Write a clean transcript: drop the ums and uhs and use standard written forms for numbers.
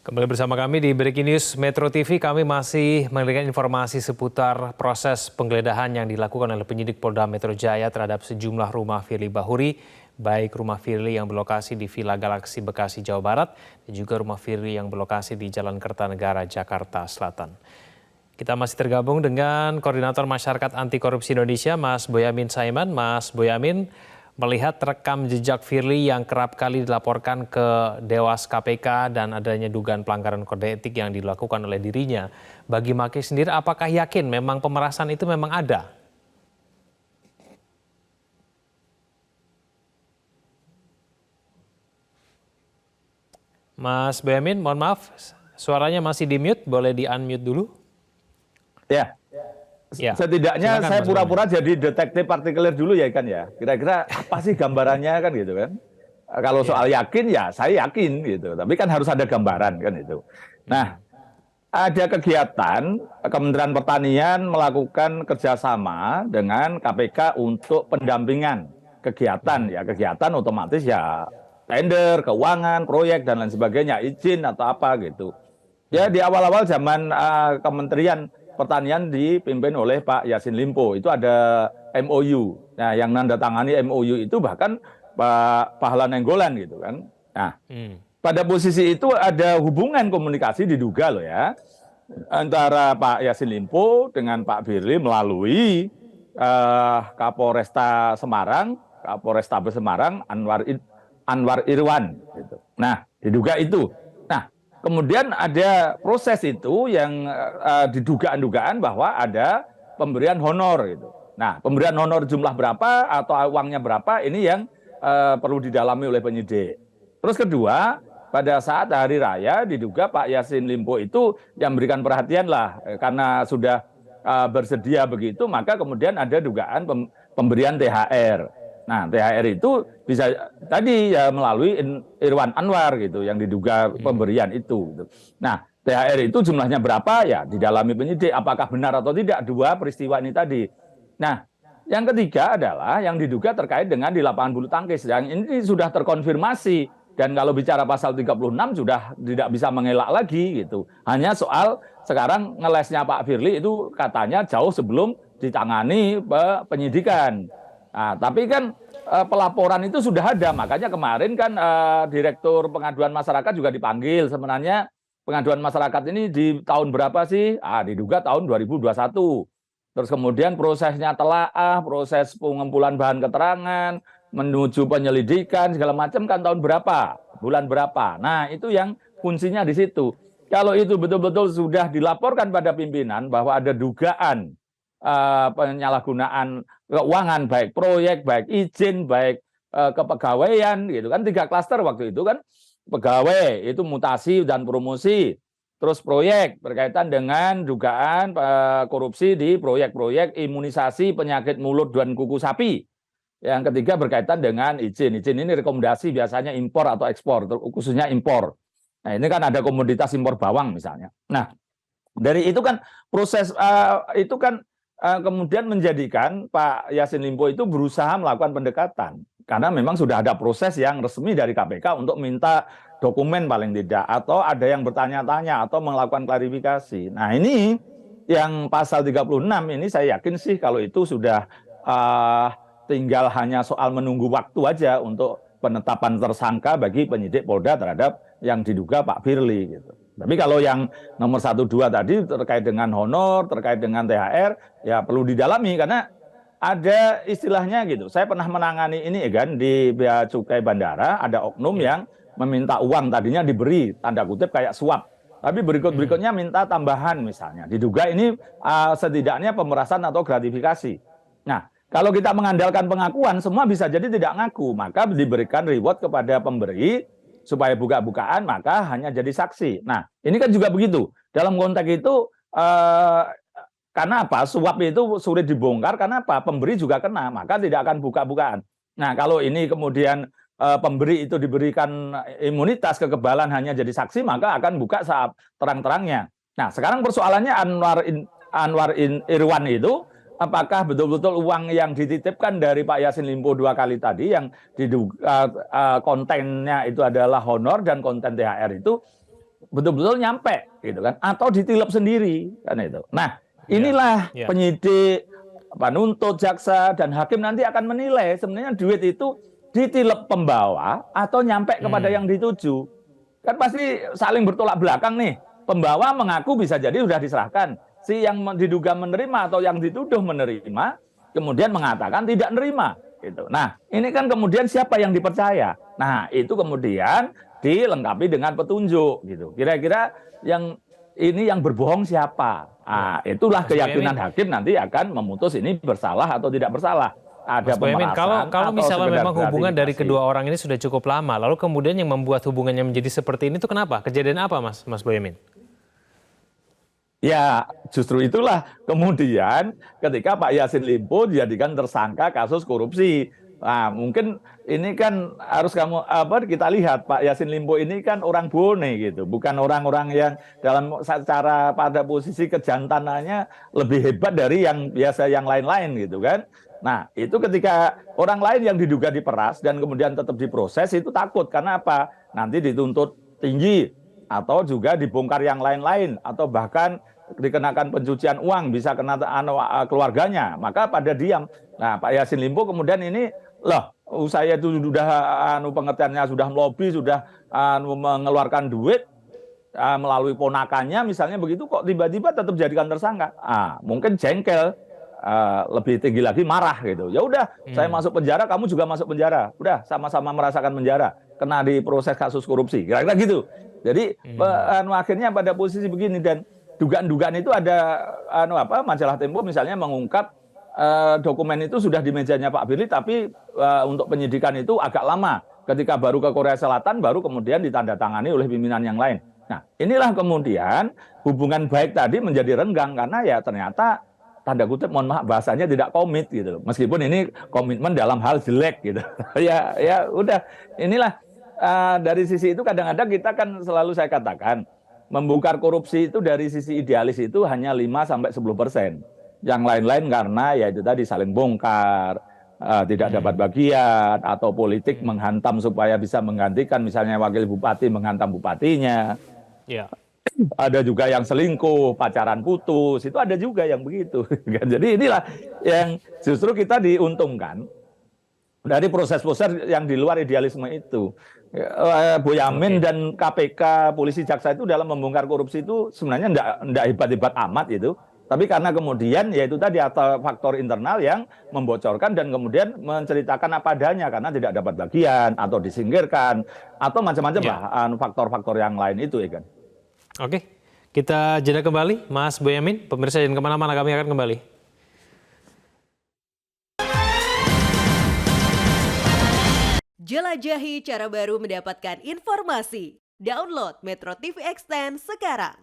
Kembali bersama kami di Breaking News Metro TV, kami masih memberikan informasi seputar proses penggeledahan yang dilakukan oleh penyidik Polda Metro Jaya terhadap sejumlah rumah Firly Bahuri, baik rumah Firly yang berlokasi di Villa Galaksi Bekasi, Jawa Barat, dan juga rumah Firly yang berlokasi di Jalan Kertanegara, Jakarta Selatan. Kita masih tergabung dengan Koordinator Masyarakat Anti Korupsi Indonesia, Mas Boyamin Saiman. Mas Boyamin, melihat rekam jejak Firly yang kerap kali dilaporkan ke Dewas KPK dan adanya dugaan pelanggaran kode etik yang dilakukan oleh dirinya, bagi Maki sendiri apakah yakin memang pemerasan itu memang ada? Mas Boyamin, mohon maaf, suaranya masih di-mute, boleh di-unmute dulu? Ya, Ya, setidaknya silakan, saya Mas pura-pura jadi detektif partikelir dulu ya kan ya. Kira-kira apa sih gambarannya kan gitu kan. Kalau soal yakin ya saya yakin gitu. Tapi kan harus ada gambaran kan itu. Nah, ada kegiatan Kementerian Pertanian melakukan kerjasama dengan KPK untuk pendampingan kegiatan ya. Kegiatan otomatis ya tender, keuangan, proyek dan lain sebagainya, izin atau apa gitu. Ya di awal-awal zaman Kementerian Pertanian dipimpin oleh Pak Yassin Limpo, itu ada MOU. Nah, yang nandatangani MOU itu bahkan Pak Pahala Nenggolan gitu kan. Nah, pada posisi itu ada hubungan komunikasi diduga loh ya, antara Pak Yassin Limpo dengan Pak Firly melalui Kapolresta Semarang, Kapolrestabes Semarang, Anwar Irwan. Gitu. Nah, diduga itu. Nah, kemudian ada proses itu yang didugaan-dugaan bahwa ada pemberian honor gitu. Nah, pemberian honor jumlah berapa atau uangnya berapa ini yang perlu didalami oleh penyidik. Terus kedua, pada saat hari raya diduga Pak Yassin Limpo itu yang memberikan perhatian lah karena sudah bersedia begitu, maka kemudian ada dugaan pemberian THR. Nah, THR itu bisa tadi ya melalui Irwan Anwar gitu yang diduga pemberian itu. Gitu. Nah, THR itu jumlahnya berapa ya didalami penyidik apakah benar atau tidak dua peristiwa ini tadi. Nah, yang ketiga adalah yang diduga terkait dengan di lapangan bulu tangkis yang ini sudah terkonfirmasi dan kalau bicara pasal 36 sudah tidak bisa mengelak lagi gitu. Hanya soal sekarang ngelesnya Pak Firly itu katanya jauh sebelum ditangani penyidikan. Nah, tapi kan pelaporan itu sudah ada, makanya kemarin kan Direktur Pengaduan Masyarakat juga dipanggil. Sebenarnya pengaduan masyarakat ini di tahun berapa sih? Diduga tahun 2021. Terus kemudian prosesnya telaah, proses pengumpulan bahan keterangan, menuju penyelidikan segala macam kan tahun berapa, bulan berapa. Nah, itu yang kuncinya di situ. Kalau itu betul-betul sudah dilaporkan pada pimpinan bahwa ada dugaan penyalahgunaan keuangan baik proyek, baik izin, baik kepegawaian gitu kan 3 klaster waktu itu kan. Pegawai itu mutasi dan promosi. Terus proyek berkaitan dengan dugaan korupsi di proyek-proyek imunisasi penyakit mulut dan kuku sapi. Yang ketiga berkaitan dengan izin. Izin ini rekomendasi biasanya impor atau ekspor, khususnya impor. Nah, ini kan ada komoditas impor bawang misalnya. Nah, dari itu kan proses itu kan kemudian menjadikan Pak Yassin Limpo itu berusaha melakukan pendekatan. Karena memang sudah ada proses yang resmi dari KPK untuk minta dokumen paling tidak. Atau ada yang bertanya-tanya atau melakukan klarifikasi. Nah, ini yang pasal 36 ini saya yakin sih kalau itu sudah tinggal hanya soal menunggu waktu aja untuk penetapan tersangka bagi penyidik Polda terhadap yang diduga Pak Firly gitu. Tapi kalau yang nomor 1, 2 tadi terkait dengan honor, terkait dengan THR, ya perlu didalami karena ada istilahnya gitu. Saya pernah menangani ini kan di Bea Cukai Bandara, ada oknum yang meminta uang tadinya diberi tanda kutip kayak suap. Tapi berikutnya minta tambahan misalnya. Diduga ini setidaknya pemerasan atau gratifikasi. Nah, kalau kita mengandalkan pengakuan, semua bisa jadi tidak ngaku. Maka diberikan reward kepada pemberi, supaya buka-bukaan maka hanya jadi saksi. Nah, ini kan juga begitu. Dalam konteks itu karena apa? Suap itu sulit dibongkar karena apa? Pemberi juga kena, maka tidak akan buka-bukaan. Nah, kalau ini kemudian pemberi itu diberikan imunitas kekebalan hanya jadi saksi, maka akan buka saat terang-terangnya. Nah, sekarang persoalannya Anwar Irwan itu apakah betul-betul uang yang dititipkan dari Pak Yassin Limpo 2 kali tadi yang diduga kontennya itu adalah honor dan konten THR itu betul-betul nyampe gitu kan, atau ditilep sendiri kan itu. Nah, inilah penyidik, penuntut, jaksa dan hakim nanti akan menilai sebenarnya duit itu ditilep pembawa atau nyampe kepada yang dituju. Kan pasti saling bertolak belakang nih. Pembawa mengaku bisa jadi sudah diserahkan. Si yang diduga menerima atau yang dituduh menerima, kemudian mengatakan tidak menerima. Gitu. Nah, ini kan kemudian siapa yang dipercaya? Nah, itu kemudian dilengkapi dengan petunjuk. Gitu. Kira-kira yang ini yang berbohong siapa? Nah, itulah keyakinan hakim nanti akan memutus ini bersalah atau tidak bersalah. Ada Mas Boyamin, kalau misalnya memang hubungan dari gratifikasi. kedua orang ini sudah cukup lama, lalu kemudian yang membuat hubungannya menjadi seperti ini itu kenapa? Kejadian apa, Mas Boyamin? Ya, justru itulah kemudian ketika Pak Yassin Limpo dijadikan tersangka kasus korupsi. Nah, mungkin ini kan harus kita lihat Pak Yassin Limpo ini kan orang bone gitu, bukan orang-orang yang dalam secara pada posisi kejantanannya lebih hebat dari yang biasa yang lain-lain gitu kan. Nah, itu ketika orang lain yang diduga diperas dan kemudian tetap diproses itu takut karena apa? Nanti dituntut tinggi atau juga dibongkar yang lain-lain atau bahkan dikenakan pencucian uang, bisa kena keluarganya, maka pada diam. Nah, Pak Yassin Limpo kemudian ini, loh, saya itu sudah pengertiannya sudah melobi, sudah mengeluarkan duit melalui ponakannya, misalnya begitu, kok tiba-tiba tetap jadikan tersangka. Mungkin jengkel, lebih tinggi lagi marah gitu. Ya udah, saya masuk penjara, kamu juga masuk penjara. Udah sama-sama merasakan penjara, kena di proses kasus korupsi. Kira-kira gitu. Jadi akhirnya pada posisi begini dan dugaan-dugaan itu ada majalah Tempo misalnya mengungkap dokumen itu sudah di mejanya Pak Firly tapi untuk penyidikan itu agak lama. Ketika baru ke Korea Selatan baru kemudian ditandatangani oleh pimpinan yang lain. Nah, inilah kemudian hubungan baik tadi menjadi renggang karena ya ternyata tanda kutip mohon maaf bahasanya tidak komit gitu. Meskipun ini komitmen dalam hal jelek gitu. ya udah inilah dari sisi itu kadang-kadang kita kan selalu saya katakan membongkar korupsi itu dari sisi idealis itu hanya 5-10%. Yang lain-lain karena ya itu tadi saling bongkar, tidak dapat bagian atau politik menghantam supaya bisa menggantikan misalnya wakil bupati menghantam bupatinya. Ya. Ada juga yang selingkuh, pacaran putus, itu ada juga yang begitu. Jadi inilah yang justru kita diuntungkan dari proses-proses yang di luar idealisme itu. Boyamin dan KPK, polisi, jaksa itu dalam membongkar korupsi itu sebenarnya enggak hebat-hebat amat itu. Tapi karena kemudian ya itu tadi atau faktor internal yang membocorkan dan kemudian menceritakan apa adanya karena tidak dapat bagian atau disingkirkan atau macam-macam lah faktor-faktor yang lain itu, Egan. Oke, kita jeda kembali, Mas Boyamin. Pemirsa jangan kemana-mana, kami akan kembali. Jelajahi cara baru mendapatkan informasi. Download Metro TV Extend sekarang.